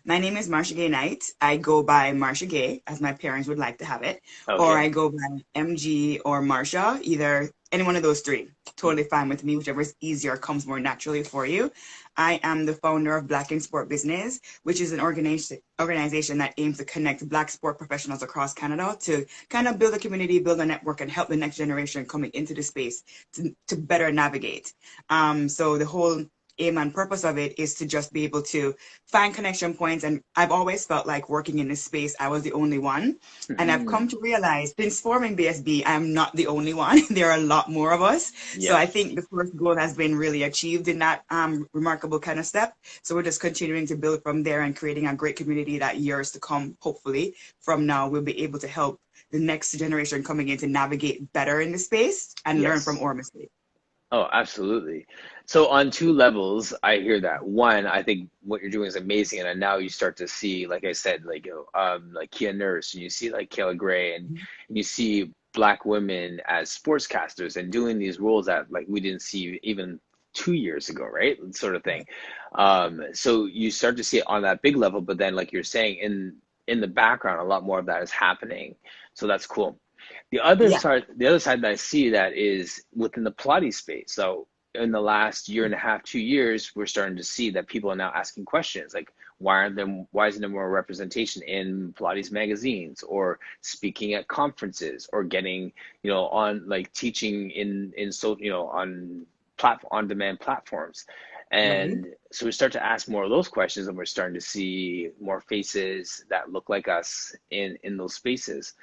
My name is Marsha-Gaye Knight. I go by Marsha-Gaye, as my parents would like to have it, or I Okay. go by MG or Marsha, either any one of those three. Totally fine with me, whichever is easier, comes more naturally for you. I am the founder of Black in Sport Business, which is an organization that aims to connect Black sport professionals across Canada to kind of build a community, build a network, and help the next generation coming into the space to better navigate. So the whole aim and purpose of it is to just be able to find connection points. And I've always felt like working in this space, I was the only one. And I've come Hmm. to realize since forming BSB, I'm not the only one. There are a lot more of us. So Yep. I think the first goal has been really achieved in that remarkable kind of step. So we're just continuing to build from there and creating a great community that years to come, hopefully, from now, we'll be able to help the next generation coming in to navigate better in the space and learn from Yes. our mistakes. Oh, absolutely. So on two levels, I hear that. One, I think what you're doing is amazing, and then now you start to see, like I said, like Kia Nurse, and you see like Kayla Gray, and you see Black women as sportscasters and doing these roles that like we didn't see even 2 years ago, right? Sort of thing. So you start to see it on that big level, but then like you're saying, in the background, a lot more of that is happening. So that's cool. Yeah. The other side that I see that is within the Pilates space. So in the last year and a half, 2 years, we're starting to see that people are now asking questions like, why isn't there more representation in Pilates magazines or speaking at conferences or getting, on like teaching on on demand platforms. Right. And so we start to ask more of those questions, and we're starting to see more faces that look like us in those spaces.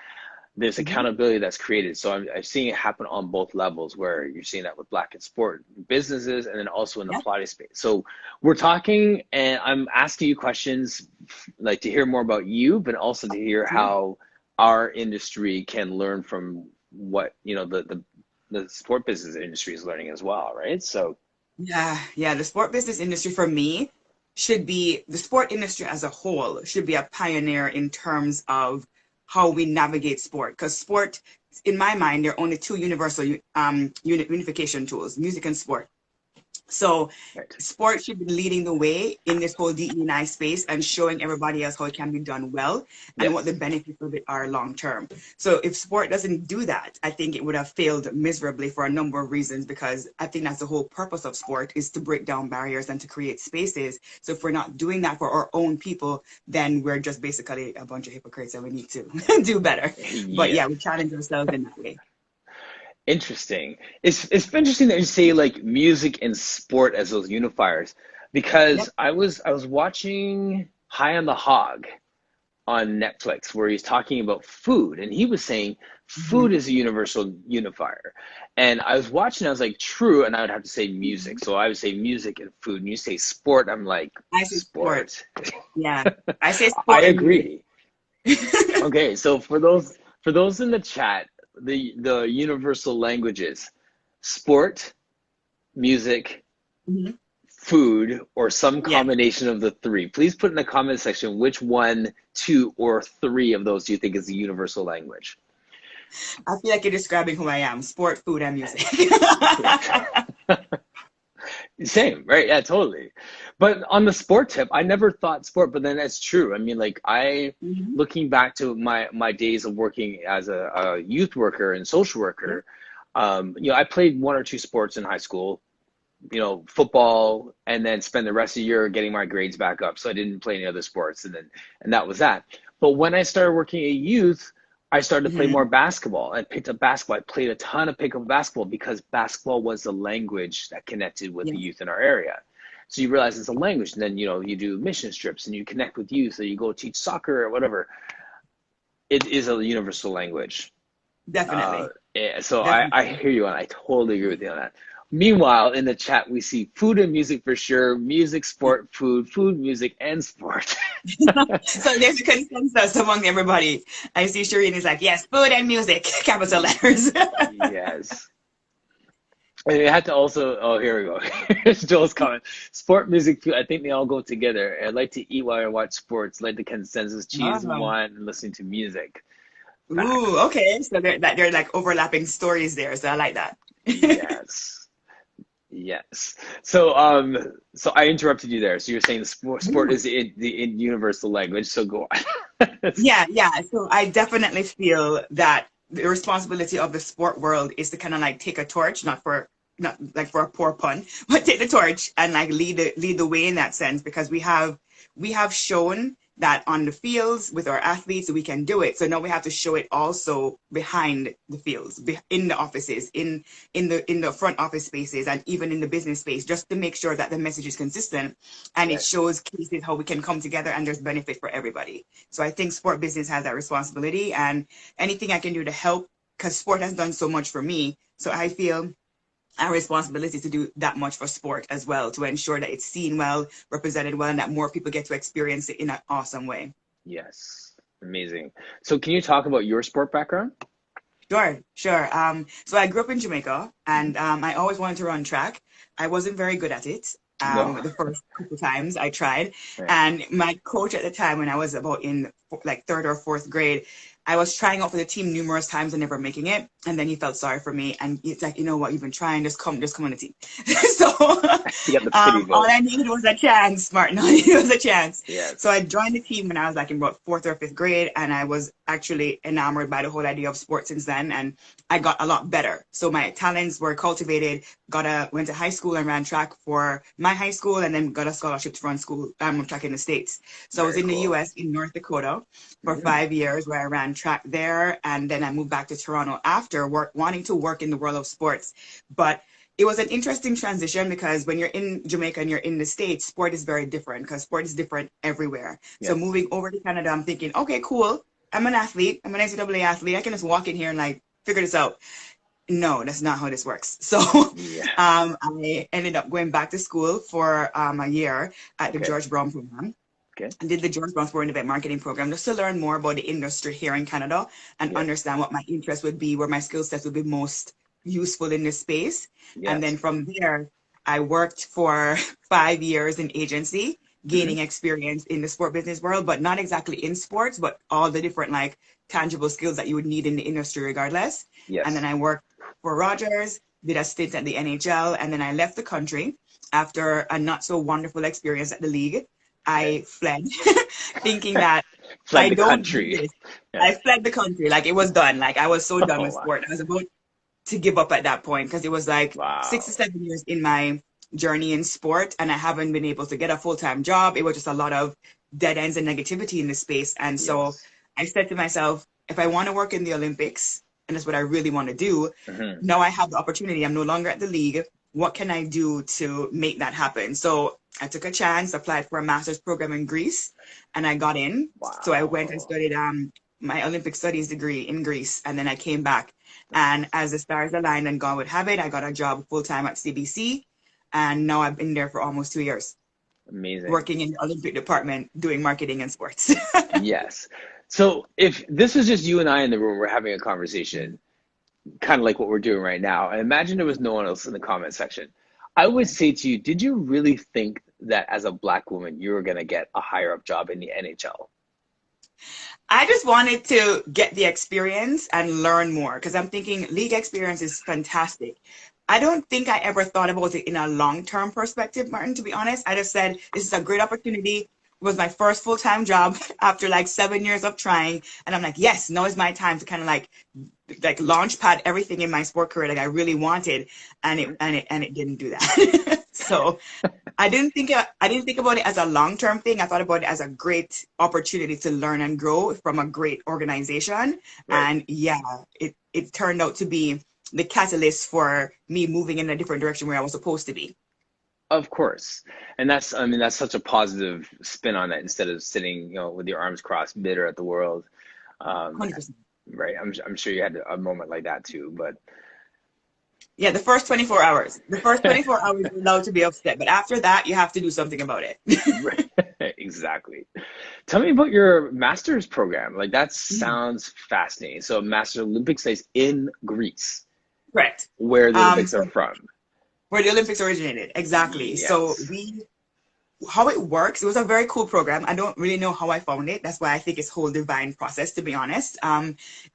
There's Mhm. accountability that's created. So I'm seeing it happen on both levels, where you're seeing that with Black in sport businesses and then also in the Yeah. Pilates space. So we're talking, and I'm asking you questions like to hear more about you, but also to hear how our industry can learn from what, the sport business industry is learning as well, right? So, Yeah. The sport business industry for me should be the sport industry as a whole should be a pioneer in terms of how we navigate sport. Because sport, in my mind, there are only two universal unification tools: music and sport. So right. sports should be leading the way in this whole DE&I space and showing everybody else how it can be done well and what the Yes. benefits of it are long term. So if sport doesn't do that, I think it would have failed miserably for a number of reasons, because I think that's the whole purpose of sport, is to break down barriers and to create spaces. So if we're not doing that for our own people, then we're just basically a bunch of hypocrites and we need to do better. But Yeah. yeah, we challenge ourselves in that way. Interesting. It's interesting that you say like music and sport as those unifiers, Yep. because I was watching High on the Hog on Netflix, where he's talking about food, and he was saying food Mhm. is a universal unifier. And I was watching, I was like, true, and I would have to say music. Mhm. So I would say music and food. And you say sport, I'm like, I say sport. sport. Yeah. I say I sport and music. agree. Okay, so for those in the chat, the universal languages: sport, music, Mhm. food, or some Yeah. combination of the three. Please put in the comment section which one, two, or three of those do you think is the universal language. I feel like you're describing who I am: sport, food, and music. Same, right? Yeah, totally. But on the sport tip, I never thought sport, but then that's true. I mean, like Mhm. looking back to my days of working as a youth worker and social Yeah. worker, I played one or two sports in high school, football, and then spend the rest of the year getting my grades back up. So I didn't play any other sports, and that was that. But when I started working at youth, I started to play more Mhm. basketball. I picked up basketball. I played a ton of pickup basketball because basketball was the language that connected with the Yes. youth in our area. So you realize it's a language, and then you do mission trips and you connect with youth, or you go teach soccer or whatever. It is a universal language. Uh, Definitely. so I Definitely. hear you, and I totally agree with you on that. Meanwhile, in the chat, we see food and music for sure. Music, Yeah. sport, food, music, and sport. So there's a consensus among everybody. I see Shireen is like, yes, food and music, capital letters. Yes. And you had to also, oh, here we go. Here's Joel's comment. Sport, music, food, I think they all go together. I like to eat while I watch sports, like the consensus cheese Oh. one and listening to music. Ooh, Facts. okay. So they're like overlapping stories there. So I like that. Yes. Yes. So, so I interrupted you there. So you're saying sport is in universal language. So go on. Yeah, yeah. So I definitely feel that the responsibility of the sport world is to kind of like take a torch, not like for a poor pun, but take the torch and like lead the way in that sense, because we have shown that on the fields with our athletes we can do it. So now we have to show it also behind the fields, in the offices, in the front office spaces, and even in the business space, just to make sure that the message is consistent and it Yes. shows cases how we can come together and there's benefit for everybody. So I think sport business has that responsibility, and anything I can do to help, because sport has done so much for me. So I feel our responsibility to do that much for sport as well, to ensure that it's seen well, represented well, and that more people get to experience it in an awesome way. Yes. Amazing. So can you talk about your sport background? Sure, sure. So I grew up in Jamaica, Mhm. and I always wanted to run track. I wasn't very good at it. No. The first couple times I tried, Right. and my coach at the time, when I was about in like third or fourth grade, I was trying out for the team numerous times and never making it. And then he felt sorry for me, and it's like, you know what, you've been trying, just come on the team. So You got the pity all vote. I needed was a chance, Martin. All I needed was a chance. So Yes. I joined the team when I was like in about fourth or fifth grade, and I was actually enamored by the whole idea of sports since then. And I got a lot better. So my talents were cultivated. Went to high school and ran track for my high school, and then got a scholarship to run school track in the States. So I was Very in the cool. US, in North Dakota, for Mm. 5 years, where I ran track there, and then I moved back to Toronto after wanting to work in the world of sports. But it was an interesting transition, because when you're in Jamaica and you're in the States, sport is very different, because sport is different everywhere. So Yes. moving over to Canada, I'm thinking, okay, cool. I'm an athlete. I'm an NCAA athlete. I can just walk in here and like figure this out. No, that's not how this works. So Yeah. I ended up going back to school for a year at the Okay. George Brown program. Okay. I did the George Brown Sport and Event Marketing program just to learn more about the industry here in Canada and Yes. understand what my interest would be, where my skill sets would be most useful in this space. And then Yes. from there, I worked for 5 years in agency, Hmm. gaining experience in the sport business world, but not exactly in sports, but all the different like tangible skills that you would need in the industry regardless. And then Yes. I worked for Rogers, did a stint at the NHL, and then I left the country after a not so wonderful experience at the league. Okay. I fled, thinking that Fled I the don't do country. this. Yeah. I fled the country. Like it was done. Like I was so done Oh with wow. sport. I was about to give up at that point, because it was like 6 to 7 years in my journey in sport, and I haven't been able to get a full-time job. It was just a lot of dead ends and negativity in the space. And so Yes. I said to myself, if I want to work in the Olympics, and that's what I really want to do, Hmm. now I have the opportunity. I'm no longer at the league. What can I do to make that happen? So I took a chance, applied for a master's program in Greece, and I got in. So I went and Wow. studied my Olympic studies degree in Greece, and then I came back. And as the stars aligned and God would have it, I got a job full time at CBC, and now I've been there for almost 2 years, Amazing. working in the Olympic department, doing marketing and sports. Yes. So if this was just you and I in the room, we're having a conversation, kind of like what we're doing right now, and imagine there was no one else in the comment section. I would say to you, did you really think that as a black woman you were going to get a higher up job in the NHL? I just wanted to get the experience and learn more, because I'm thinking league experience is fantastic. I don't think I ever thought about it in a long-term perspective, Martin, to be honest. I just said, this is a great opportunity. It was my first full-time job after like 7 years of trying. And I'm like, yes, now is my time to kind of like launch pad everything in my sport career that I really wanted. And Mhm. it didn't do that. So I didn't think about it as a long-term thing. I thought about it as a great opportunity to learn and grow from a great organization. Right. And yeah, it turned out to be the catalyst for me moving in a different direction where I was supposed to be. Of course. And that's, I mean, that's such a positive spin on it instead of sitting, with your arms crossed, bitter at the world. Um, 100%. right. I'm sure you had a moment like that too, but Yeah, the first 24 hours. The first 24 hours you're allowed to be upset, but after that you have to do something about it. right. Exactly. Tell me about your master's program. Like that sounds fascinating. So Master Olympic stays in Greece, Correct. where the Olympics are So from. where the Olympics originated. Exactly. So Yes. how it works, it was a very cool program. I don't really know how I found it. That's why I think it's a whole divine process, to be honest.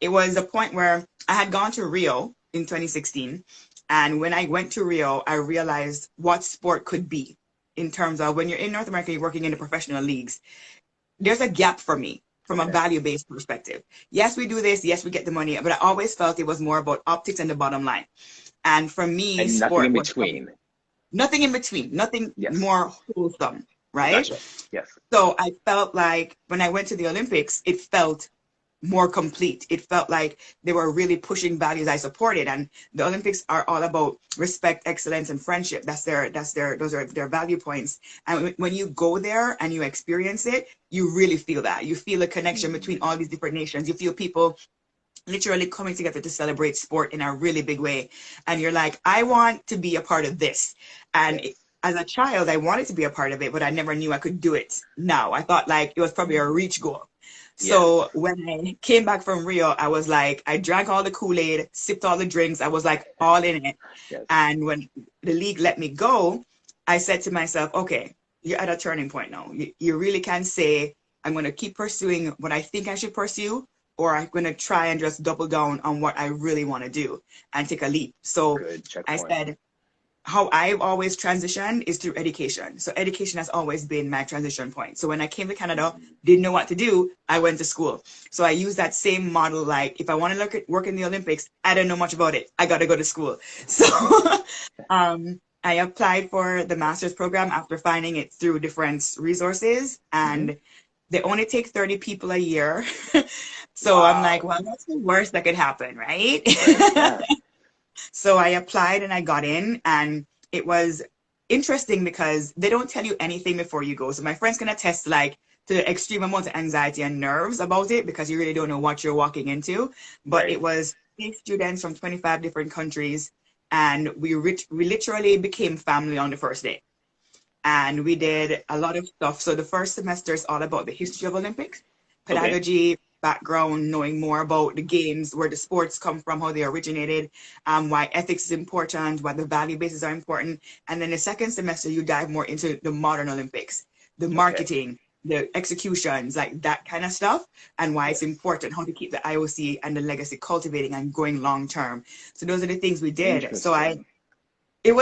It was a point where I had gone to Rio in 2016, And when I went to Rio, I realized what sport could be in terms of when you're in North America, you're working in the professional leagues. There's a gap for me from a Okay. value-based perspective. Yes, we do this. Yes, we get the money. But I always felt it was more about optics and the bottom line. And for me, And nothing in sport was between. nothing in between, nothing Yes. more wholesome, right? Gotcha. Yes. So I felt like when I went to the Olympics, it felt more complete. It felt like they were really pushing values I supported. And the Olympics are all about respect, excellence, and friendship. Those are their value points. And when you go there and you experience it, you really feel that. You feel a connection between all these different nations. You feel people literally coming together to celebrate sport in a really big way. And you're like, I want to be a part of this. And Yes. as a child, I wanted to be a part of it, but I never knew I could do it now. I thought like it was probably a reach goal. So Yes. when I came back from Rio, I was like, I drank all the Kool-Aid, sipped all the drinks. I was like all in it. Yes. And when the league let me go, I said to myself, okay, you're at a turning point now. You really can say, I'm going to keep pursuing what I think I should pursue, or I'm going to try and just double down on what I really want to do and take a leap. So Good I checkpoint. said, how I've always transitioned is through education. So education has always been my transition point. So when I came to Canada, didn't know what to do, I went to school. So I use that same model. Like if I want to work in the Olympics, I don't know much about it. I got to go to school. So I applied for the master's program after finding it through different resources, Mm-hmm. and they only take 30 people a year. So I'm like, Wow. well, that's the worst that could happen, right? Right. Yeah. So I applied and I got in, and it was interesting because they don't tell you anything before you go. So my friends can attest like to the extreme amount of anxiety and nerves about it because you really don't know what you're walking into. But Right. it was 8 students from 25 different countries, and we literally became family on the first day. And we did a lot of stuff. So the first semester is all about the history of Olympics, Okay. pedagogy, background, knowing more about the games, where the sports come from, how they originated, why ethics is important, why the value bases are important. And then the second semester, you dive more into the modern Olympics, the Okay. marketing, the executions, like that kind of stuff, and why it's Yes. important, how to keep the IOC and the legacy cultivating and going long term. So those are the things we did. So Interesting. it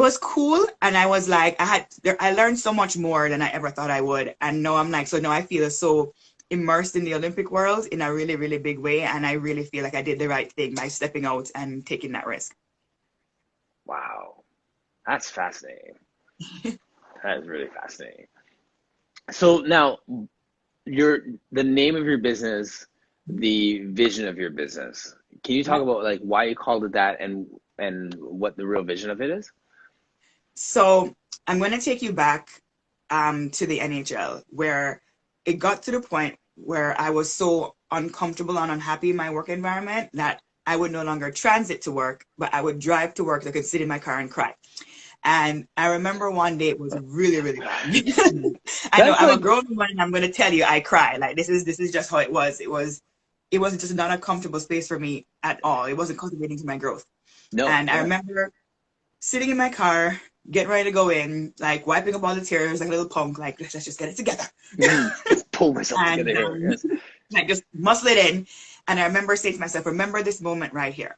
was cool, and I was like, I learned so much more than I ever thought I would. And now I'm like, so now I feel so immersed in the Olympic world in a really, really big way, and I really feel like I did the right thing by stepping out and taking that risk. Wow. That's fascinating. That is really fascinating. So now your the name of your business, the vision of your business. Can you talk Yeah. about like why you called it that and what the real vision of it is? So I'm going to take you back to the NHL, where it got to the point where I was so uncomfortable and unhappy in my work environment that I would no longer transit to work, but I would drive to work so I could sit in my car and cry. And I remember one day it was really, really bad. I know That's I'm a like grown woman and I'm gonna tell you I cry. Like this is just how it was. It was just not a comfortable space for me at all. It wasn't contributing to my growth. no, And I yeah. remember sitting in my car, getting ready to go in, like wiping up all the tears like a little punk, like let's just get it together. Let's pull myself together And here. Yes. like just muscle it in. And I remember saying to myself, remember this moment right here.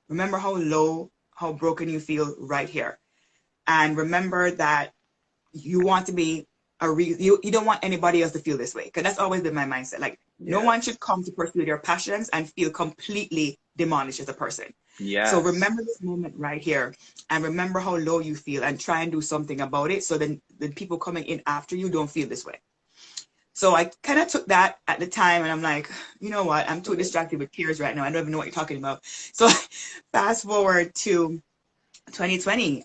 Remember how low, how broken you feel right here. And remember that you want to be you don't want anybody else to feel this way, because that's always been my mindset. Like no one Yes. should come to pursue their passions and feel completely demolished as a person. So Yes. remember this moment right here, and remember how low you feel, and try and do something about it so then the people coming in after you don't feel this way. So I kind of took that at the time, and I'm like, you know what, I'm too Okay. distracted with tears right now, I don't even know what you're talking about. So fast forward to 2020,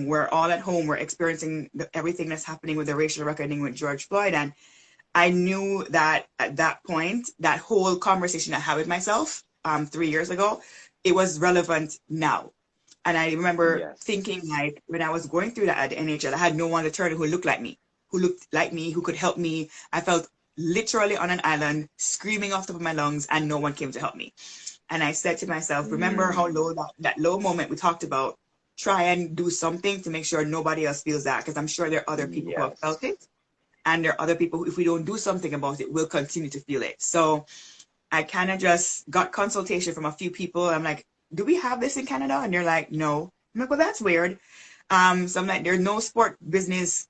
we're all at home. We're experiencing everything that's happening with the racial reckoning with George Floyd. And I knew that at that point, that whole conversation I had with myself 3 years ago, it was relevant now. And I remember Yes. thinking, like, when I was going through that at the NHL, I had no one to turn to who looked like me, who could help me. I felt literally on an island, screaming off the top of my lungs, and no one came to help me. And I said to myself, remember how Mm, low that low moment we talked about? Try and do something to make sure nobody else feels that, because I'm sure there are other people who have yes. felt it. And there are other people who, if we don't do something about it, will continue to feel it. So I kind of just got consultation from a few people. I'm like, do we have this in Canada? And they're like, no. I'm like, well, that's weird. So I'm like, there's no sport business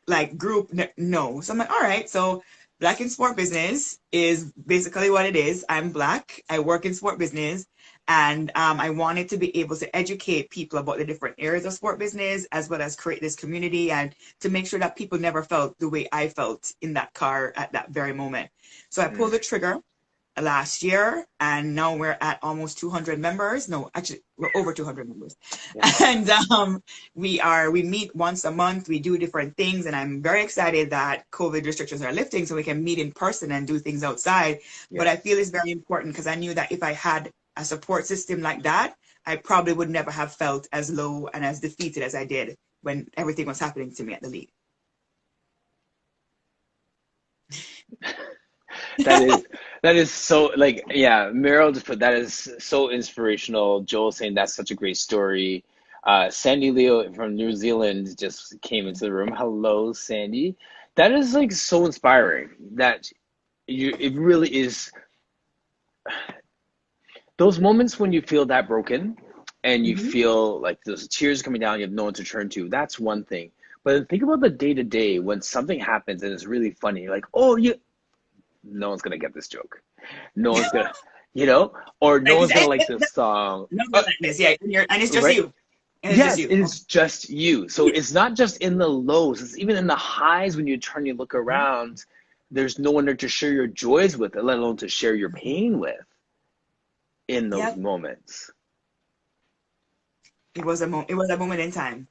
like group. No. So I'm like, all right. So Black in Sport Business is basically what it is. I'm Black. I work in sport business. And I wanted to be able to educate people about the different areas of sport business, as well as create this community and to make sure that people never felt the way I felt in that car at that very moment. So I pulled the trigger last year, and now we're at almost 200 members. No, actually, we're over 200 members. Yeah. And we meet once a month. We do different things, and I'm very excited that COVID restrictions are lifting, so we can meet in person and do things outside. Yeah. But I feel it's very important because I knew that if I had a support system like that, I probably would never have felt as low and as defeated as I did when everything was happening to me at the league. That is so, like, yeah, Meryl just put that is so inspirational. Joel saying that's such a great story. Sandy Leo from New Zealand just came into the room. Hello, Sandy. That is like so inspiring that it really is those moments when you feel that broken and you Mm-hmm. feel like those tears coming down, you have no one to turn to. That's one thing. But then think about the day to day when something happens and it's really funny. You're like, oh, no one's gonna get this joke. No one's gonna, or no one's gonna like this song. Yeah, and it's just Right? you. And it's just Yes, you. it is just you. So it's not just in the lows, it's even in the highs when you turn, you look around, there's no one there to share your joys with, let alone to share your pain with in those Yep. moments. It was a moment in time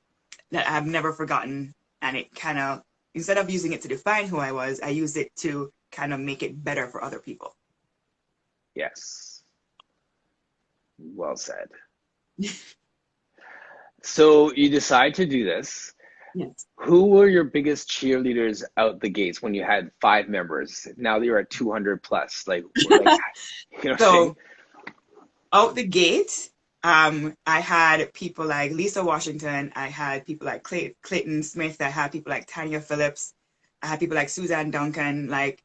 that I've never forgotten. And it kind of, instead of using it to define who I was, I used it to kind of make it better for other people. Yes. Well said. So you decide to do this. Yes. Who were your biggest cheerleaders out the gates when you had 5 members? Now that you're at 200 plus, like you know what I'm saying? So out the gate, I had people like Lisa Washington. I had people like Clayton Smith. I had people like Tanya Phillips. I had people like Suzanne Duncan. Like,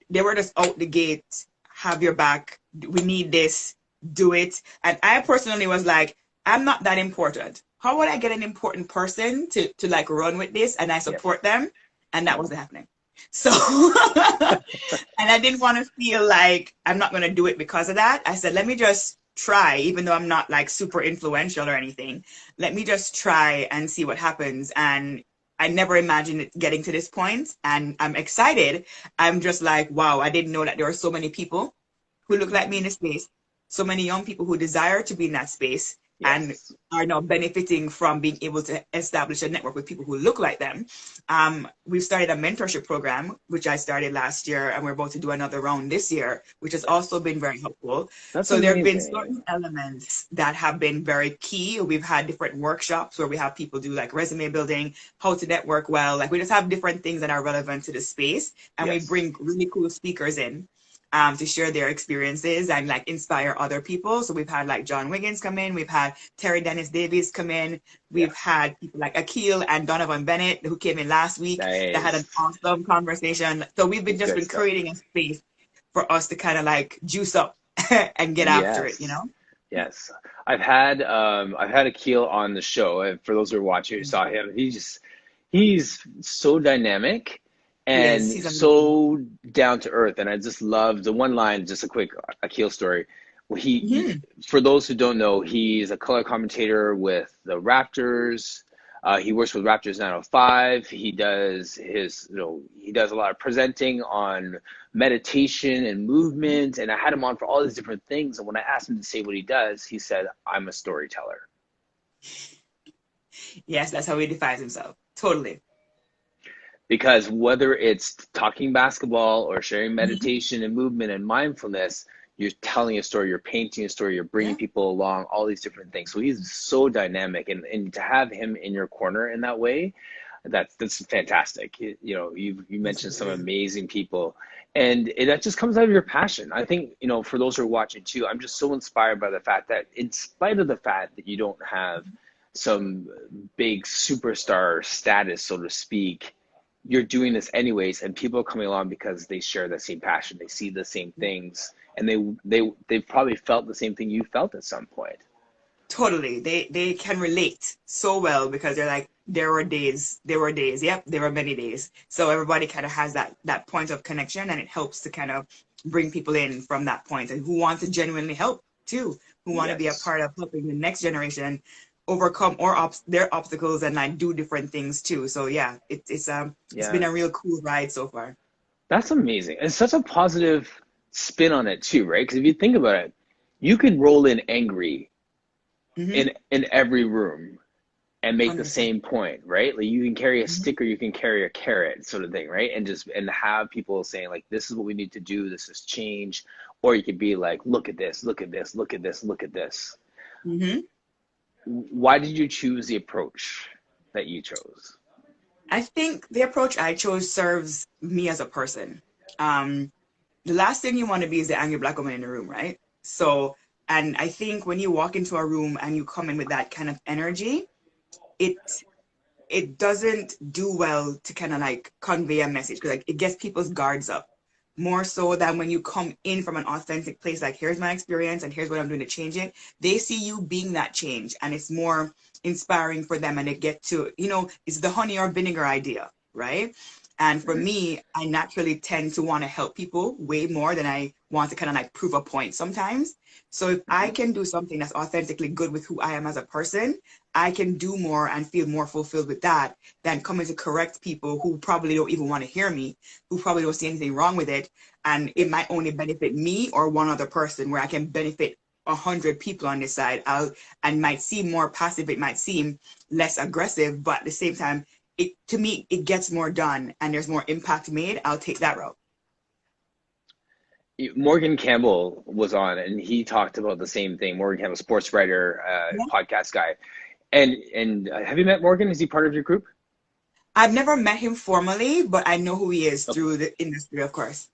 they were just out the gate, have your back. We need this, do it. And I personally was like, I'm not that important. How would I get an important person to like run with this? And I Yes. support them. And that wasn't happening. So, and I didn't want to feel like I'm not going to do it because of that. I said, let me just try, even though I'm not like super influential or anything. Let me just try and see what happens. And I never imagined it getting to this point, and I'm excited. I'm just like, wow, I didn't know that there were so many people who look like me in the space, so many young people who desire to be in that space and Yes. are now benefiting from being able to establish a network with people who look like them. We've started a mentorship program, which I started last year, and we're about to do another round this year, which has also been very helpful. That's So there have been amazing. certain elements that have been very key. We've had different workshops where we have people do like resume building, how to network well. Like, we just have different things that are relevant to the space, and we Yes. bring really cool speakers in to share their experiences and like inspire other people. So we've had like John Wiggins come in, we've had Terry Dennis Davis come in, we've Yes. had people like Akil and Donovan Bennett who came in last week that had an Nice. awesome conversation. So we've been just Good been stuff. creating a space for us to kind of like juice up and get after it, you Yes. know? Yes. I've had Akil on the show. And for those who are watching, who saw him, he's so dynamic He is. and He's amazing. so down to earth. And I just love the one line, just a quick Akil story. Well, Mhm. for those who don't know, he's a color commentator with the Raptors. He works with Raptors 905. He does a lot of presenting on meditation and movement. And I had him on for all these different things. And when I asked him to say what he does, he said, "I'm a storyteller." Yes, that's how he defines himself. Totally. Because whether it's talking basketball or sharing Mhm. meditation and movement and mindfulness, you're telling a story, you're painting a story, you're bringing Yeah. people along, all these different things. So he's so dynamic, and to have him in your corner in that way, that's fantastic. You mentioned some Absolutely. amazing people, and that just comes out of your passion. I think, for those who are watching too, I'm just so inspired by the fact that in spite of the fact that you don't have some big superstar status, so to speak, you're doing this anyways, and people are coming along because they share the same passion, they see the same things, and they've probably felt the same thing you felt at some point. totally. They can relate so well because they're like, there were days, yep, there were many days. So everybody kind of has that point of connection, and it helps to kind of bring people in from that point and who want to genuinely help too, who want to be a Yes. part of helping the next generation overcome or their obstacles and like do different things too. So yeah, it's been Yeah. a real cool ride so far. That's amazing. And such a positive spin on it too, right? Because if you think about it, you could roll in angry Mm-hmm. in every room and make the 100%. same point, right? Like you can carry a Mm-hmm. stick or you can carry a carrot sort of thing, right? And have people saying like this is what we need to do, this is change, or you could be like, look at this, look at this, look at this, look at this. Mm-hmm. Why did you choose the approach that you chose? I think the approach I chose serves me as a person. Um, the last thing you want to be is the angry black woman in the room, right? So, and I think when you walk into a room and you come in with that kind of energy, it it doesn't do well to kind of like convey a message because like it gets people's guards up more so than when you come in from an authentic place like here's my experience and here's what I'm doing to change it. They see you being that change and it's more inspiring for them and they get to, it's the honey or vinegar idea, right? And for Mhm. me, I naturally tend to want to help people way more than I want to kind of like prove a point sometimes. So if I Mhm. can do something that's authentically good with who I am as a person, I can do more and feel more fulfilled with that than coming to correct people who probably don't even want to hear me, who probably don't see anything wrong with it. And it Yes. might only benefit me or one other person where I can benefit 100 people on this side. And might seem more passive, it might seem less aggressive, but at the same time, it to me, it gets more done and there's more impact made. I'll take that route. Morgan Campbell was on and he talked about the same thing. Morgan Campbell, sports writer, Yeah. podcast guy. And have you met Morgan? Is he part of your group? I've never met him formally, but I know who he is Okay. through the industry, of course.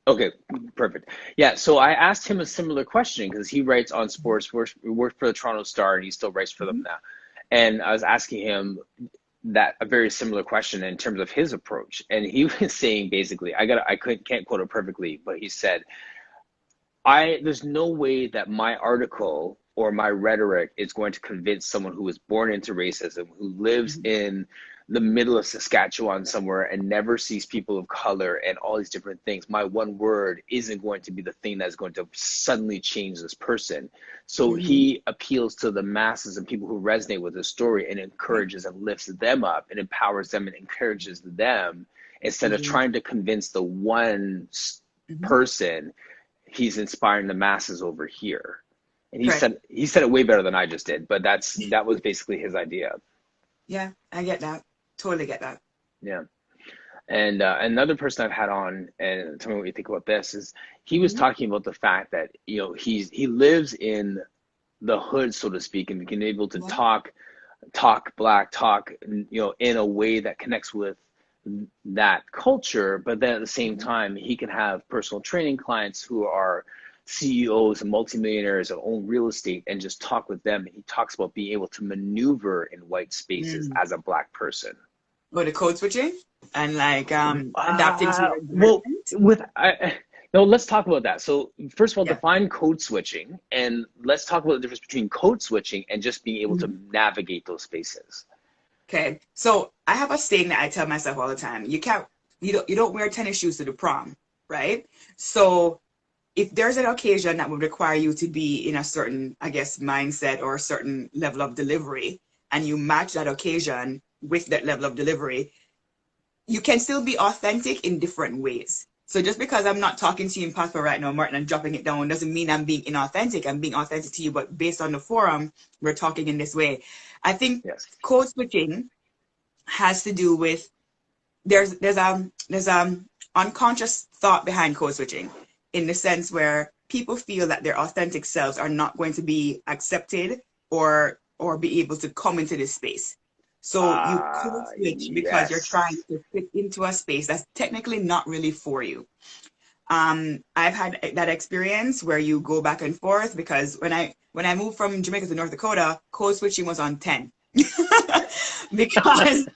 Okay, perfect. Yeah, so I asked him a similar question because he writes on sports, worked for the Toronto Star, and he still writes for them Mhm. now. And I was asking him that a very similar question in terms of his approach, and he was saying basically, can't quote it perfectly, but he said, there's no way that my article or my rhetoric is going to convince someone who was born into racism, who lives Mhm. in the middle of Saskatchewan somewhere and never sees people of color and all these different things. My one word isn't going to be the thing that's going to suddenly change this person. So Mhm. he appeals to the masses and people who resonate with his story and Yeah. encourages and lifts them up and empowers them and encourages them instead of Mhm. trying to convince the one Mhm. person. He's inspiring the masses over here. And Correct. he said it way better than I just did, but that was basically his idea. Yeah, I get that. Totally get that. Yeah. And another person I've had on, and tell me what you think about this, is he was Mhm. talking about the fact that he lives in the hood, so to speak, and being able to Yeah. talk black, talk in a way that connects with that culture, but then at the same Mhm. time, he can have personal training clients who are CEOs and multimillionaires that own real estate and just talk with them. He talks about being able to maneuver in white spaces Mm. as a black person. Or the code switching and like adapting to your Well, environment. with I no, let's talk about that. So first of all, Yeah. define code switching, and let's talk about the difference between code switching and just being able to Mhm. navigate those spaces. Okay. So I have a statement I tell myself all the time. You don't wear tennis shoes to the prom, right? So if there's an occasion that would require you to be in a certain, I guess, mindset or a certain level of delivery, and you match that occasion with that level of delivery, you can still be authentic in different ways. So just because I'm not talking to you in Pathway right now, Martin, and dropping it down doesn't mean I'm being inauthentic. I'm being authentic to you, but based on the forum, we're talking in this way. I think Yes. code switching has to do with there's unconscious thought behind code switching in the sense where people feel that their authentic selves are not going to be accepted or be able to come into this space. So you code switch because you're trying Yes. to fit into a space that's technically not really for you. I've had that experience where you go back and forth because when I moved from Jamaica to North Dakota, code switching was on 10. Because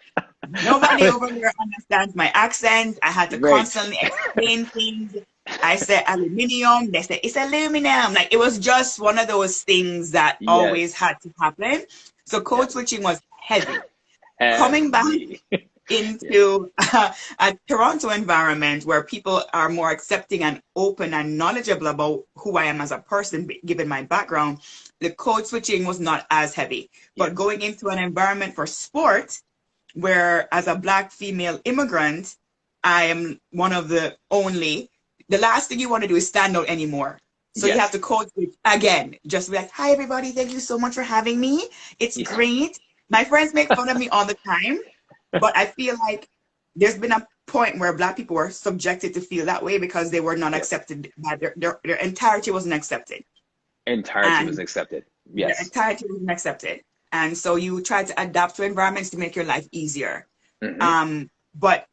nobody over here understands my accent. I had to Right. constantly explain things. I said aluminium, they said it's aluminum. Like, it was just one of those things that always Yes. had to happen. So code Yes. switching was heavy. Coming back Heavy. Yeah. into a Toronto environment where people are more accepting and open and knowledgeable about who I am as a person, given my background, the code switching was not as heavy. But Yes. going into an environment for sport, where as a Black female immigrant, I am one of the only, the last thing you want to do is stand out anymore. So you have Yes. to code switch again. Just be like, hi, everybody. Thank you so much for having me. It's Yeah. great. My friends make fun of me all the time, but I feel like there's been a point where Black people were subjected to feel that way because they were not Yes. accepted. By their entirety wasn't accepted. Entirety was And accepted. their Yes. entirety wasn't accepted. And so you try to adapt to environments to make your life easier. Hmm. But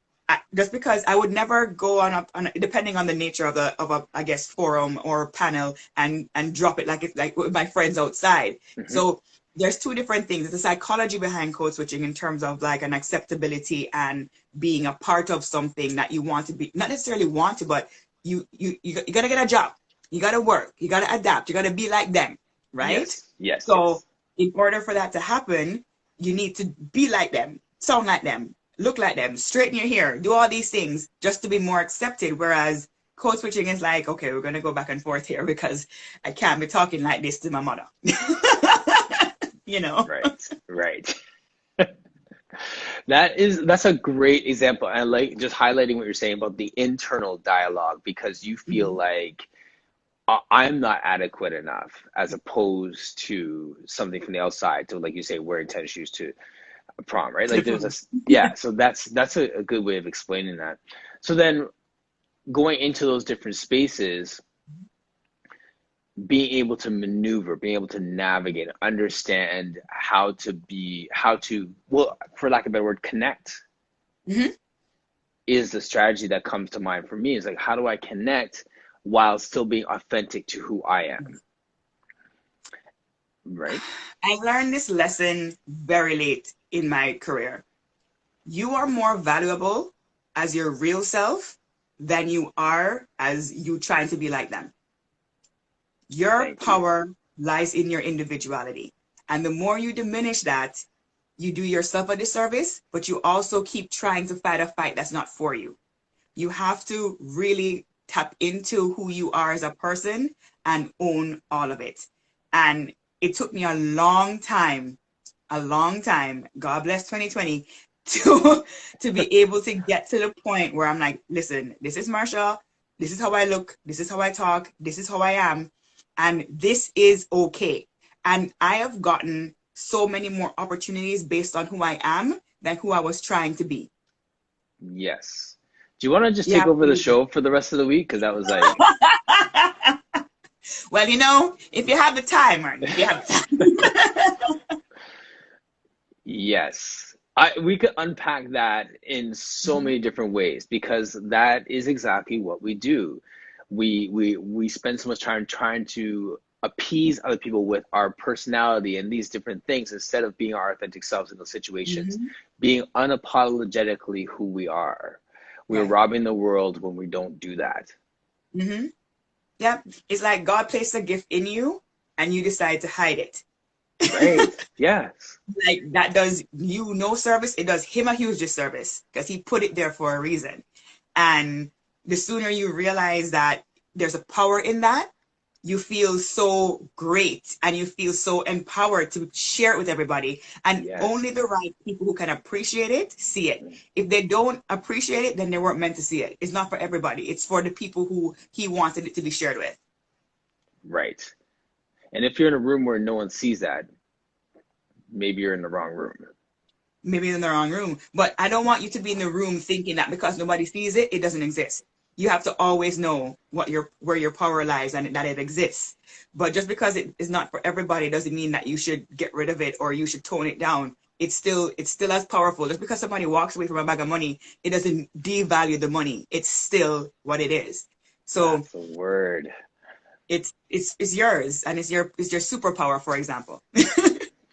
just because I would never go on depending on the nature of a I guess forum or panel and drop it like it's like with my friends outside. Hmm. So there's two different things. The psychology behind code switching in terms of like an acceptability and being a part of something that you want to be, not necessarily want to, but you gotta get a job, you gotta work, you gotta adapt, you gotta be like them, right? Yes. Yes. So Yes. in order for that to happen, you need to be like them, sound like them, look like them, straighten your hair, do all these things just to be more accepted. Whereas code switching is like, okay, we're gonna go back and forth here because I can't be talking like this to my mother. You know? Right. Right. That's a great example. I like just highlighting what you're saying about the internal dialogue because you feel Mhm. like I'm not adequate enough as opposed to something from the outside. So like you say, wearing tennis shoes to a prom, right? To the Like there's a, point. yeah, so that's a good way of explaining that. So then going into those different spaces, being able to maneuver, being able to navigate, understand how to, well, for lack of a better word, connect Mhm. is the strategy that comes to mind for me. Is like, how do I connect while still being authentic to who I am, right? I learned this lesson very late in my career. You are more valuable as your real self than you are as you trying to be like them. Your Thank you. power lies in your individuality. And the more you diminish that, you do yourself a disservice, but you also keep trying to fight a fight that's not for you. You have to really tap into who you are as a person and own all of it. And it took me a long time, God bless 2020, to to be able to get to the point where I'm like, listen, this is Marsha, this is how I look, this is how I talk, this is how I am, and this is okay. And I have gotten so many more opportunities based on who I am than who I was trying to be. Yes. Do you want to just You take have over the to. show for the rest of the week? Because that was like, Well, if you have the time, Martin, if you have the time. yes. We could unpack that in so many different ways because that is exactly what we do. We spend so much time trying to appease other people with our personality and these different things instead of being our authentic selves in those situations, Mhm. being unapologetically who we are. We're Right. robbing the world when we don't do that. Hmm. Yeah. It's like God placed a gift in you and you decide to hide it. Right. Yes. Like, that does you no service, it does him a huge disservice because he put it there for a reason. And the sooner you realize that there's a power in that, you feel so great and you feel so empowered to share it with everybody. And Yes. only the right people who can appreciate it see it. If they don't appreciate it, then they weren't meant to see it. It's not for everybody. It's for the people who he wanted it to be shared with. Right. And if you're in a room where no one sees that, maybe you're in the wrong room. Maybe in the wrong room. But I don't want you to be in the room thinking that because nobody sees it, it doesn't exist. You have to always know where your power lies and that it exists. But just because it is not for everybody doesn't mean that you should get rid of it or you should tone it down. It's still as powerful. Just because somebody walks away from a bag of money, it doesn't devalue the money. It's still what it is. So That's the word. it's yours and it's your superpower, for example.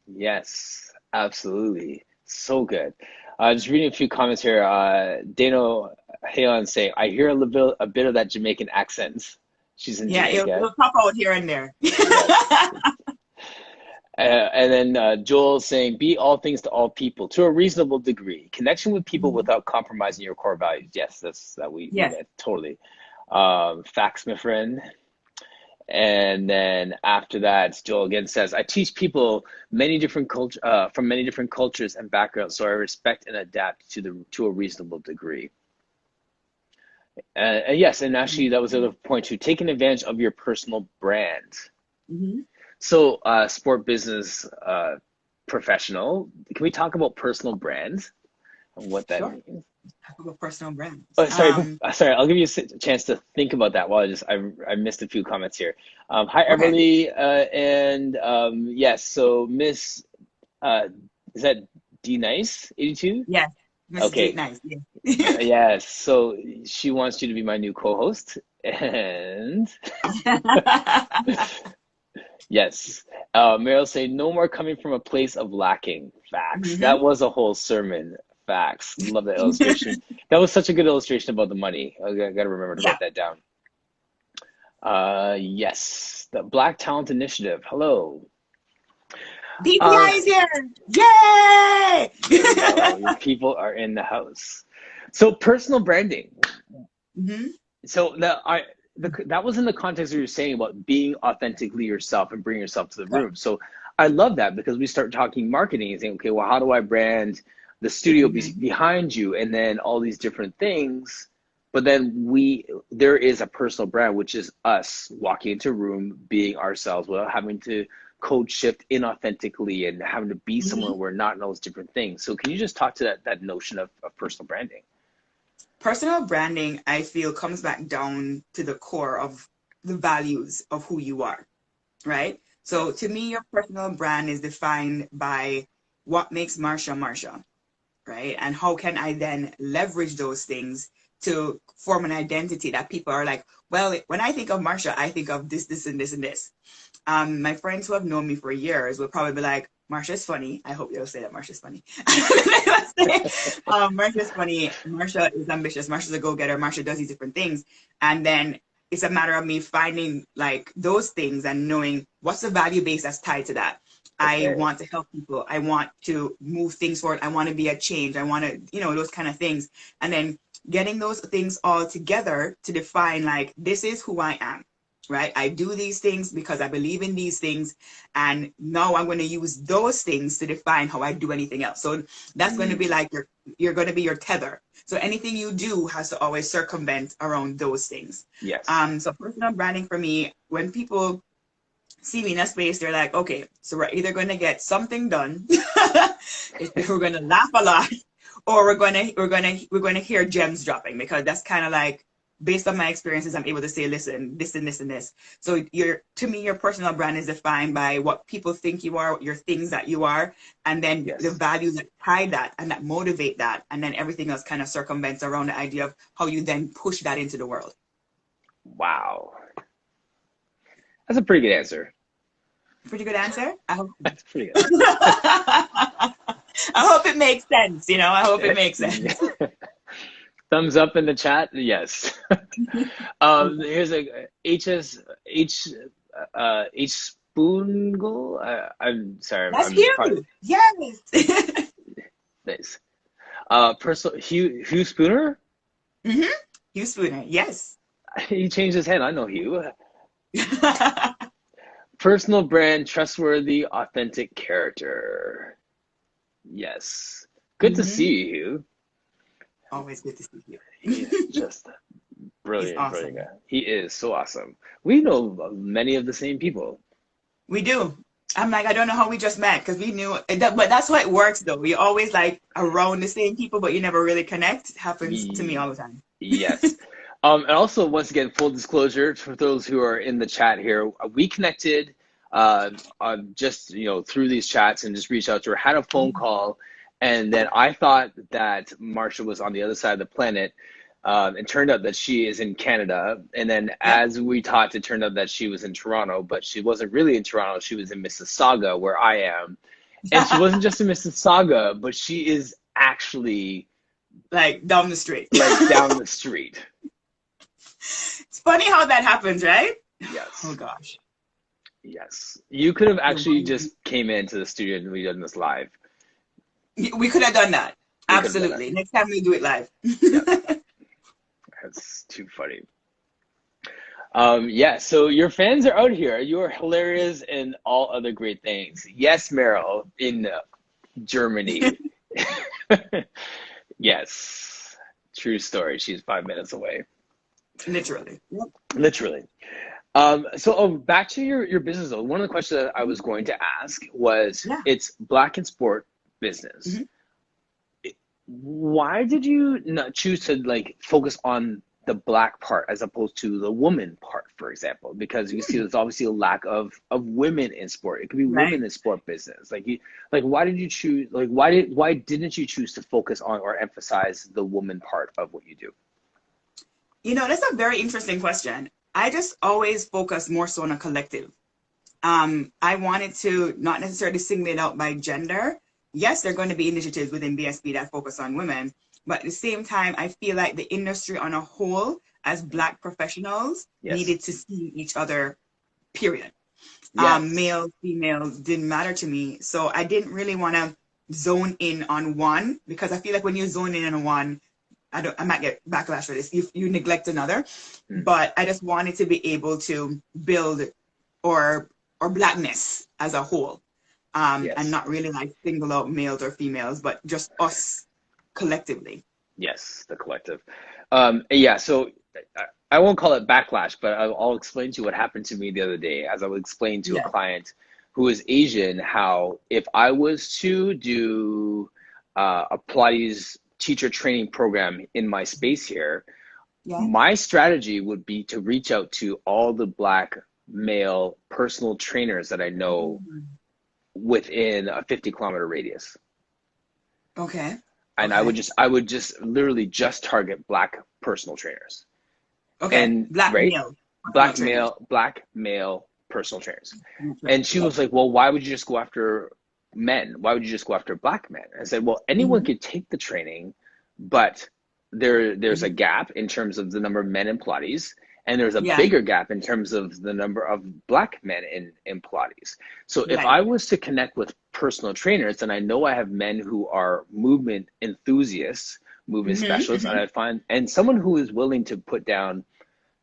Yes, absolutely. So good. Just reading a few comments here. Dano Hayon saying, I hear a bit of that Jamaican accent. She's in Yeah, Jamaica. it'll pop out here and there. Yes. And then Joel saying, be all things to all people to a reasonable degree. Connection with people without compromising your core values. Yes, that we Yes. get totally. Facts, my friend. And then after that, Joel again says, I teach people many different from many different cultures and backgrounds, so I respect and adapt to a reasonable degree. And yes, and actually that was the other point too, taking advantage of your personal brand. So, sport business professional, can we talk about personal brand and what that means? Talk about personal brands. Oh, sorry. I'll give you a chance to think about that while I missed a few comments here. Hi, Everly, and yes. So, Miss, is that D Nice 82? Yes, Miss Okay. D Nice. Yeah. Yes. So she wants you to be my new co-host, and yes. Meryl say no more coming from a place of lacking. Facts. That was a whole sermon. Facts. Love that illustration. That was such a good illustration about the money. I gotta remember to write that down. Yes. The Black Talent Initiative. Hello. BPI is here. Yay! Your people are in the house. So personal branding. So that was in the context of you were saying about being authentically yourself and bring yourself to the room. So I love that because we start talking marketing and saying, okay, well, how do I brand the studio behind you, and then all these different things. But then there is a personal brand, which is us walking into a room, being ourselves without having to code shift inauthentically and having to be somewhere we're not in those different things. So can you just talk to that notion of personal branding? Personal branding, I feel, comes back down to the core of the values of who you are, right? So to me, your personal brand is defined by what makes Marsha Marsha, right? And how can I then leverage those things to form an identity that people are like, well, when I think of Marsha, I think of this, this, and this, and this. My friends who have known me for years will probably be like, Marsha's funny. I hope they'll say that Marsha's funny. Marsha's funny. Marsha is ambitious. Marsha's a go-getter. Marsha does these different things. And then it's a matter of me finding like those things and knowing what's the value base that's tied to that. I want to help people. I want to move things forward. I want to be a change. I want to, those kind of things. And then getting those things all together to define like, this is who I am, right? I do these things because I believe in these things. And now I'm going to use those things to define how I do anything else. So that's going to be like, you're going to be your tether. So anything you do has to always circumvent around those things. Yes. So personal branding for me, when people see me in a space, they're like, okay, so we're either going to get something done, we're going to laugh a lot, or we're going to hear gems dropping, because that's kind of like, based on my experiences, I'm able to say, listen, this and this and this. So to me, your personal brand is defined by what people think you are, your things that you are, and then the values that tie that and that motivate that. And then everything else kind of circumvents around the idea of how you then push that into the world. Wow. That's a pretty good answer. Pretty good answer? I hope. That's pretty good. I hope it makes sense, I hope it makes sense. Thumbs up in the chat, yes. Here's a H Spoongle. I'm sorry. That's you. Yes. Nice. Personal Hugh Spooner. Hugh Spooner. Yes. He changed his hand. I know Hugh. Personal brand, trustworthy, authentic character. Yes. Good to see you, Hugh. Always good to see you. He is just brilliant, awesome. brilliant guy. He is so awesome. We know many of the same people. We do. I'm like, I don't know how we just met, because we knew, but that's how it works though. We always like around the same people, but you never really connect. It happens to me all the time. Yes. And also, once again, full disclosure for those who are in the chat here, we connected just through these chats and just reached out to her, had a phone call, and then I thought that Marsha was on the other side of the planet. It turned out that she is in Canada, and then as we talked, it turned out that she was in Toronto, but she wasn't really in Toronto. She was in Mississauga, where I am, and she wasn't just in Mississauga, but she is actually like down the street. like down the street. It's funny how that happens, right? Oh Yes. gosh. Yes. You could have The actually one- just came into the studio and we done this live. We could have done that. We could have done that. Absolutely. Next time we do it live. Yeah. That's too funny. Yeah, so your fans are out here. You are hilarious and all other great things. Yes, Meryl in Germany. Yes, true story. She's 5 minutes away. Literally. Yep. Literally. Back to your business though. One of the questions that I was going to ask was, Yeah. it's Black in Sport business. Mhm. Why did you not choose to like focus on the Black part as opposed to the woman part, for example? Because you see there's obviously a lack of women in sport. It could be Right. women in sport business. Why did you choose, why didn't you choose to focus on or emphasize the woman part of what you do? You know, that's a very interesting question. I just always focus more so on a collective. I wanted to not necessarily single it out by gender. Yes, there are going to be initiatives within BSB that focus on women, but at the same time, I feel like the industry on a whole, as Black professionals, Yes. needed to see each other, period. Yes. Male, female didn't matter to me. So I didn't really want to zone in on one, because I feel like when you zone in on one, I might get backlash for this. You neglect another, but I just wanted to be able to build or Blackness as a whole, Yes. and not really like single out males or females, but just us collectively. Yes, the collective. Yeah, so I won't call it backlash, but I'll explain to you what happened to me the other day as I would explain to a Yeah. client who is Asian how if I was to do a Pilates teacher training program in my space here, Yeah. my strategy would be to reach out to all the Black male personal trainers that I know within a 50-kilometer radius. Okay. And Okay. I would just literally just target Black personal trainers. Okay. And Black right, male. personal trainers. Black male personal trainers. And she was like, well, why would you just go after men? Why would you just go after Black men? I said, well, anyone Mhm. could take the training, but there's a Mhm. gap in terms of the number of men in Pilates, and there's a Yeah. bigger gap in terms of the number of Black men in Pilates. So if Right. I was to connect with personal trainers, then I know I have men who are movement enthusiasts, movement Mhm. specialists, and Mhm. I find, and someone who is willing to put down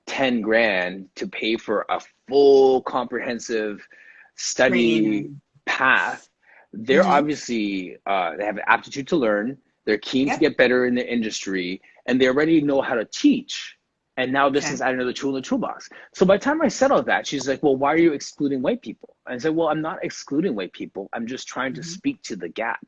10 grand to pay for a full comprehensive Training. study path. They're Mhm. obviously they have an aptitude to learn, they're keen to Yep. get better in the industry, and they already know how to teach. And now this Okay. is adding another tool in the toolbox. So by the time I said all that, she's like, well, why are you excluding white people? And I said, well, I'm not excluding white people, I'm just trying to Mhm. speak to the gap.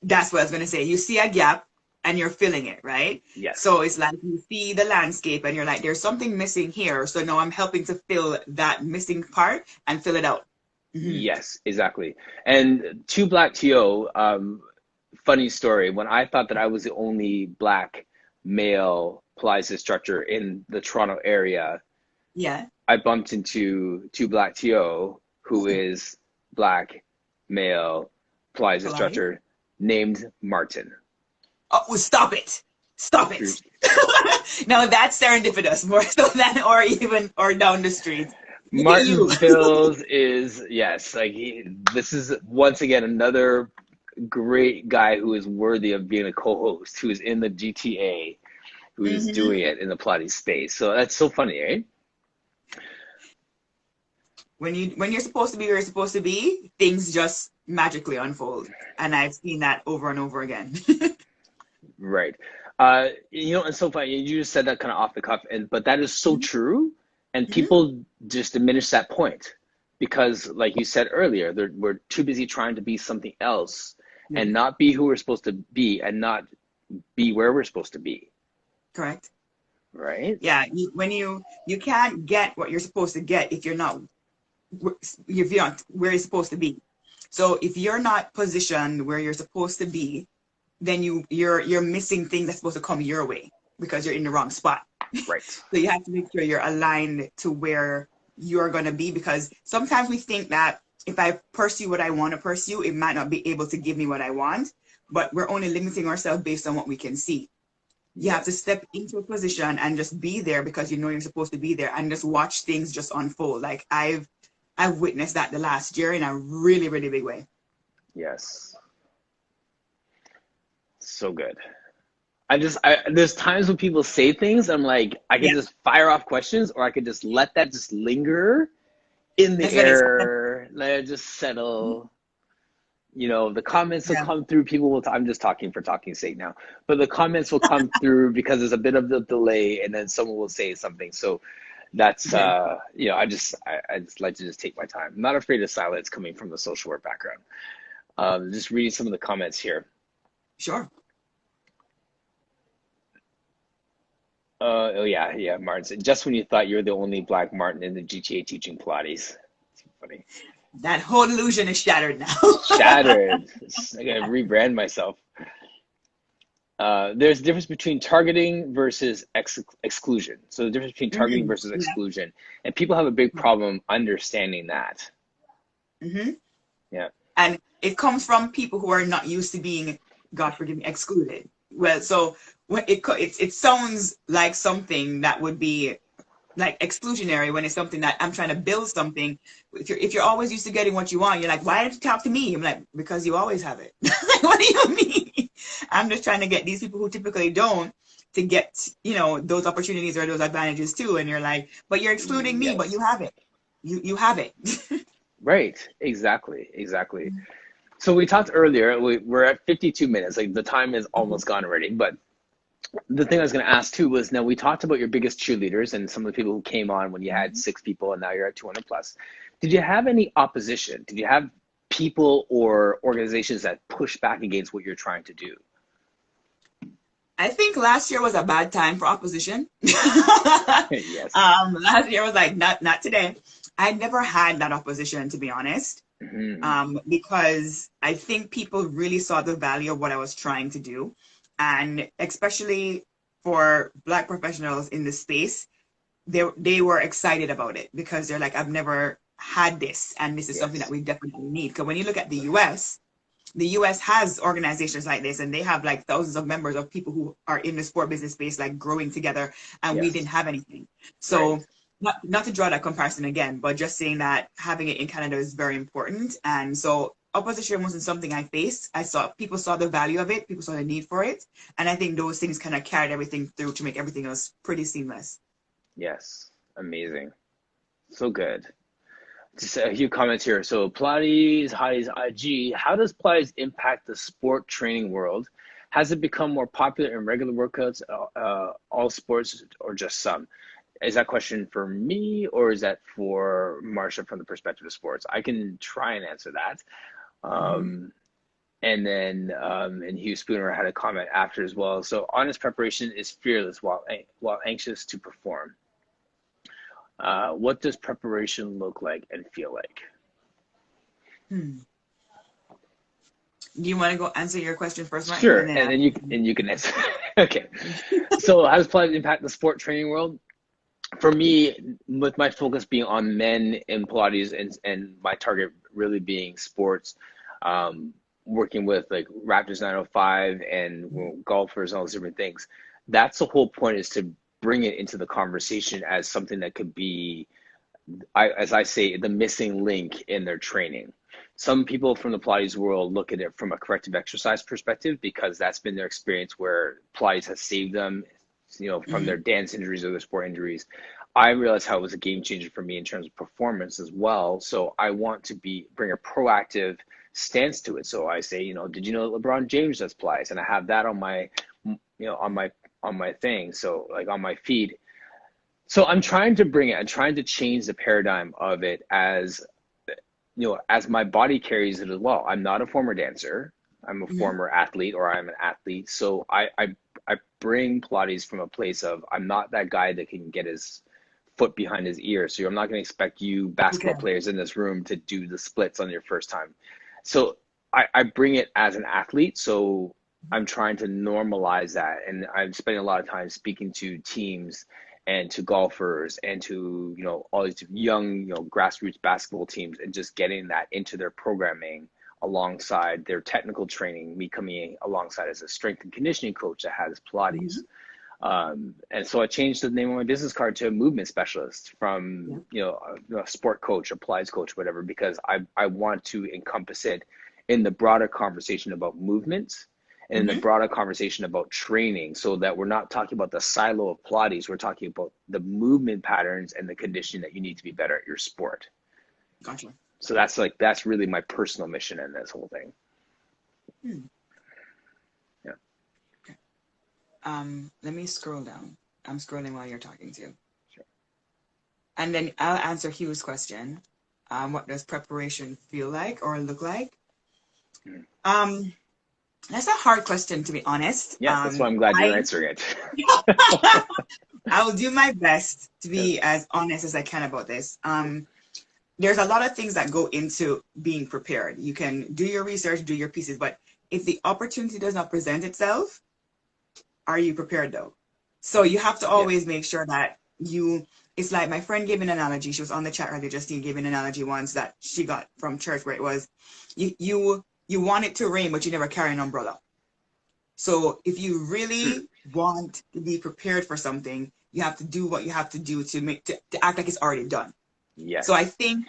That's what I was going to say. You see a gap and you're filling it, right? Yes. So it's like you see the landscape and you're like, there's something missing here. So now I'm helping to fill that missing part and fill it out. Mhm. Yes, exactly. And to Black TO, funny story, when I thought that I was the only Black male Pilates instructor in the Toronto area, Yeah. I bumped into Black TO, who is Black male Pilates Pilates. instructor named Martin. Oh, well, stop it. Stop True. it. Now that's serendipitous more so than or down the street. Look at Martin you. Bills is, yes, this is once again another great guy who is worthy of being a co-host, who is in the GTA, who is Mhm. doing it in the Pilates space. So that's so funny, right? When you're supposed to be where you're supposed to be, things just magically unfold. And I've seen that over and over again. Right. And so funny, you just said that kind of off the cuff, but that is so true, and Mhm. people just diminish that point because, like you said earlier, we're too busy trying to be something else and not be who we're supposed to be and not be where we're supposed to be. Correct. Right? Yeah. You can't get what you're supposed to get if you're not where you're supposed to be. So if you're not positioned where you're supposed to be, then you're missing things that's supposed to come your way because you're in the wrong spot. Right. So you have to make sure you're aligned to where you're going to be, because sometimes we think that if I pursue what I want to pursue, it might not be able to give me what I want. but we're only limiting ourselves based on what we can see. You have to Yes. step into a position and just be there because you know you're supposed to be there, and just watch things just unfold. Like I've witnessed that the last year in a really, really big way. Yes. So good. There's times when people say things, I'm like, I could Yeah, just fire off questions, or I could just let that just linger in the that's what it's. air, let it just settle. The comments will Yeah, come through. People will, I'm just talking for talking's sake now, but the comments will come through because there's a bit of the delay, and then someone will say something. So that's, yeah, I just like to just take my time. I'm not afraid of silence coming from the social work background. Just reading some of the comments here. sure. Oh yeah, Martin said, just when you thought you were the only black Martin in the GTA teaching Pilates. It's funny. That whole illusion is shattered now. Shattered. I gotta rebrand myself. There's a difference between targeting versus exclusion. So the difference between targeting versus Yeah. exclusion, and people have a big problem understanding that. Hmm. Yeah. And it comes from people who are not used to being, God forgive me, excluded. Well, so when it sounds like something that would be like exclusionary when it's something that I'm trying to build something. If you're always used to getting what you want, you're like, why did you talk to me? I'm like, because you always have it. Like, what do you mean? I'm just trying to get these people who typically don't to get, those opportunities or those advantages too. And you're like, but you're excluding me, but you Yes. have it. You have it. Right. Exactly. So we talked earlier. We're at 52 minutes. Like the time is almost gone already. But the thing I was going to ask too was, now we talked about your biggest cheerleaders and some of the people who came on when you had 6 people and now you're at 200 plus. Did you have any opposition? Did you have people or organizations that push back against what you're trying to do? I think last year was a bad time for opposition. Yes. Last year was like, not today. I never had that opposition, to be honest. Hmm. Because I think people really saw the value of what I was trying to do. And especially for Black professionals in the space, they were excited about it because they're like, I've never had this, and this is something that Yes. we definitely need. Because when you look at the US has organizations like this, and they have like thousands of members of people who are in the sport business space, like growing together, and we didn't Yes. have anything. Right. So not to draw that comparison again, but just saying that having it in Canada is very important. And so opposition wasn't something I faced. I saw people saw the value of it, people saw the need for it. And I think those things kind of carried everything through to make everything else pretty seamless. Yes. Amazing. So good. Just a few comments here. So Pilates, Hotties, IG, how does Pilates impact the sport training world? Has it become more popular in regular workouts, all sports, or just some? Is that question for me, or is that for Marsha from the perspective of sports? I can try and answer that. Mm-hmm. Um, and Hugh Spooner had a comment after as well. So honest preparation is fearless while anxious to perform. What does preparation look like and feel like? Hmm. Do you want to go answer your question first, Martin, Sure, and then and I? then you can answer. Okay, so how does Pilates impact the sport training world? For me, with my focus being on men in Pilates and my target really being sports, working with like Raptors 905 and golfers and all those different things, that's the whole point, is to bring it into the conversation as something that could be, as I say, the missing link in their training. Some people from the Pilates world look at it from a corrective exercise perspective because that's been their experience where Pilates has saved them, from their Mhm. dance injuries or their sport injuries. I realized how it was a game changer for me in terms of performance as well. So I want to bring a proactive stance to it. So I say, did you know that LeBron James does Pilates? And I have that on my, on my thing. So like on my feed. So I'm trying to I'm trying to change the paradigm of it as my body carries it as well. I'm not a former dancer. I'm a Mhm. former athlete, or I'm an athlete. So I bring Pilates from a place of, I'm not that guy that can get his foot behind his ear. So I'm not going to expect you basketball Okay. players in this room to do the splits on your first time. So I bring it as an athlete. So I'm trying to normalize that. And I'm spending a lot of time speaking to teams and to golfers and to, all these young, grassroots basketball teams, and just getting that into their programming alongside their technical training, me coming alongside as a strength and conditioning coach that has Pilates. And so I changed the name of my business card to a movement specialist from, a sport coach, a Pilates coach, whatever, because I want to encompass it in the broader conversation about movement and in the broader conversation about training, so that we're not talking about the silo of Pilates. We're talking about the movement patterns and the conditioning that you need to be better at your sport. Gotcha. So that's really my personal mission in this whole thing. Yeah. Okay. Let me scroll down. I'm scrolling while you're talking too. Sure. And then I'll answer Hugh's question. What does preparation feel like or look like? That's a hard question, to be honest. Yeah, that's why I'm glad you're answering it. I will do my best to be as honest as I can about this. There's a lot of things that go into being prepared. You can do your research, do your pieces, but if the opportunity does not present itself, are you prepared though? So you have to always make sure that it's like my friend gave an analogy. She was on the chat earlier, Justine gave an analogy once that she got from church, where it was, you want it to rain, but you never carry an umbrella. So if you really want to be prepared for something, you have to do what you have to do to act like it's already done. Yes. So I think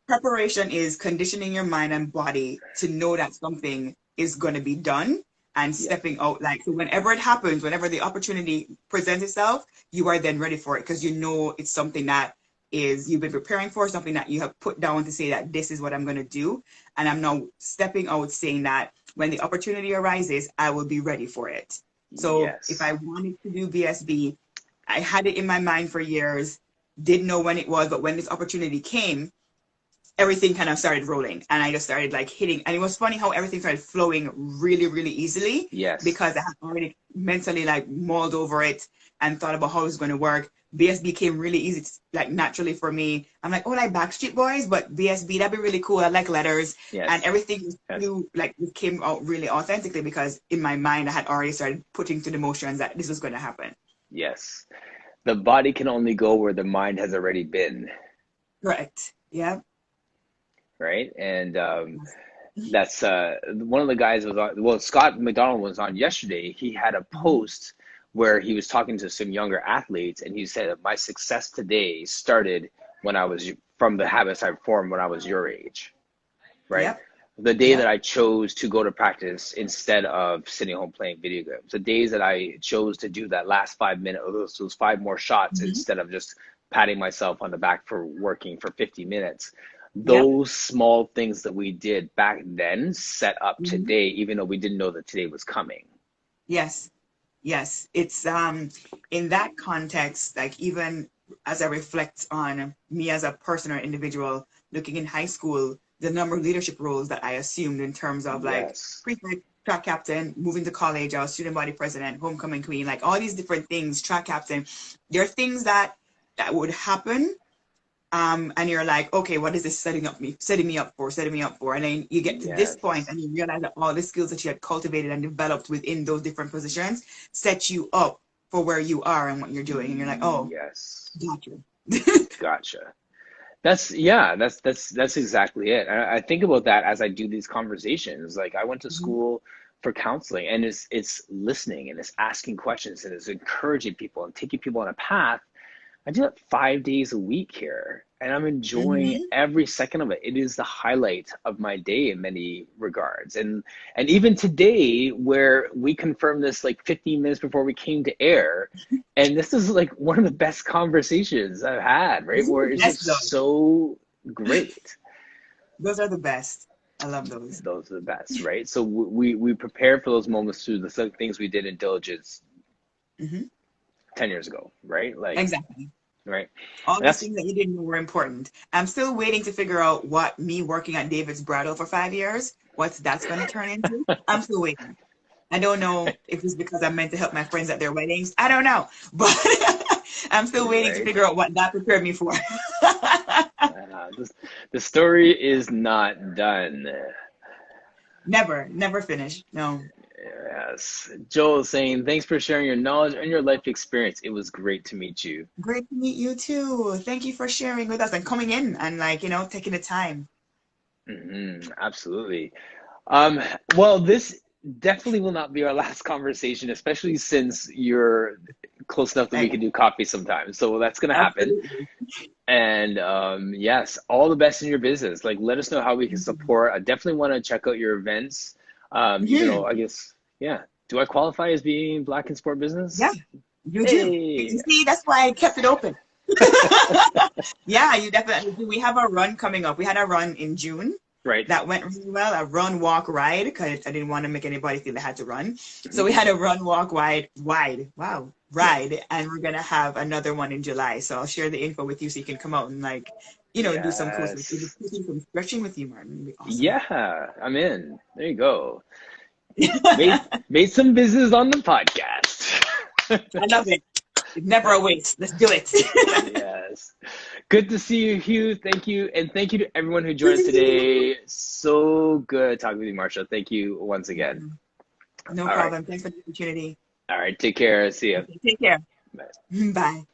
preparation is conditioning your mind and body to know that something is going to be done and stepping out. Like, so whenever it happens, whenever the opportunity presents itself, you are then ready for it, because you know it's something that you've been preparing for, something that you have put down to say that this is what I'm going to do. And I'm now stepping out saying that when the opportunity arises, I will be ready for it. So if I wanted to do BSB, I had it in my mind for years, didn't know when it was, but when this opportunity came, everything kind of started rolling, and I just started like hitting. And it was funny how everything started flowing really, really easily. Yes. Because I had already mentally like mulled over it and thought about how it was going to work. BSB came really easy, like naturally for me. I'm like, oh, like Backstreet Boys, but BSB, that'd be really cool. I like letters. And everything like it came out really authentically, because in my mind I had already started putting to the motions that this was going to happen. Yes. The body can only go where the mind has already been. Correct. Yeah. Right. And that's one of the guys was on, well, Scott McDonald was on yesterday. He had a post where he was talking to some younger athletes, and he said that my success today started when I was from the habits I formed when I was your age. Right. Yep. The day that I chose to go to practice instead of sitting home playing video games, the days that I chose to do that last 5 minutes, those 5 more shots instead of just patting myself on the back for working for 50 minutes. Those small things that we did back then set up today, even though we didn't know that today was coming. Yes. Yes. It's in that context, like even as I reflect on me as a person or individual looking in high school, the number of leadership roles that I assumed in terms of like prefect, track captain, moving to college, I was student body president, homecoming queen, like all these different things, track captain. There are things that would happen. And you're like, okay, what is this setting me up for? And then you get to this point and you realize that all the skills that you had cultivated and developed within those different positions set you up for where you are and what you're doing. And you're like, oh, gotcha. That's exactly it. I think about that as I do these conversations. Like, I went to school for counseling, and it's listening, and it's asking questions, and it's encouraging people and taking people on a path. I do that 5 days a week here, and I'm enjoying every second of it. It is the highlight of my day in many regards. And even today, where we confirmed this like 15 minutes before we came to air, and this is like one of the best conversations I've had, right? Where it's just so great. Those are the best. I love those. Those are the best, right? So we prepare for those moments through the things we did in diligence 10 years ago, right? Like exactly. Right. All these things that you didn't know were important. I'm still waiting to figure out what me working at David's Bridal for 5 years, what that's going to turn into. I'm still waiting. I don't know if it's because I'm meant to help my friends at their weddings. I don't know. But I'm still waiting to figure out what that prepared me for. The story is not done. Never finished. No. Yes. Joel is saying, thanks for sharing your knowledge and your life experience. It was great to meet you. Great to meet you too. Thank you for sharing with us and coming in and taking the time. Absolutely. Well, this definitely will not be our last conversation, especially since you're close enough that we Right. can do coffee sometime. So that's gonna happen. Absolutely. And yes, all the best in your business. Like, let us know how we can support. I definitely want to check out your events. Even Hmm. though I guess, yeah. Do I qualify as being black in sport Yeah, business? you do. You Hey. see, that's why I kept it open. Yeah, you definitely do. We have a run coming up. We had a run in June Right. that went really well, a run, walk, ride, because I didn't want to make anybody feel they had to run. So Mhm. we had a run, walk, wow, ride, and we're gonna have another one in July. So I'll share the info with you so you can come out and like, do some cool stuff. Maybe Yes. do some stretching with you, Martin. It'd be awesome. Yeah, I'm in. There you go. Made some business on the podcast. I love it. It's never a waste. Let's do it. Yes. Good to see you, Hugh. Thank you. And thank you to everyone who joined us today. So good talking with you, Marsha. Thank you once again. No All right. problem. Thanks for the opportunity. All right. Take care. See ya. Okay, take care. Bye. Bye.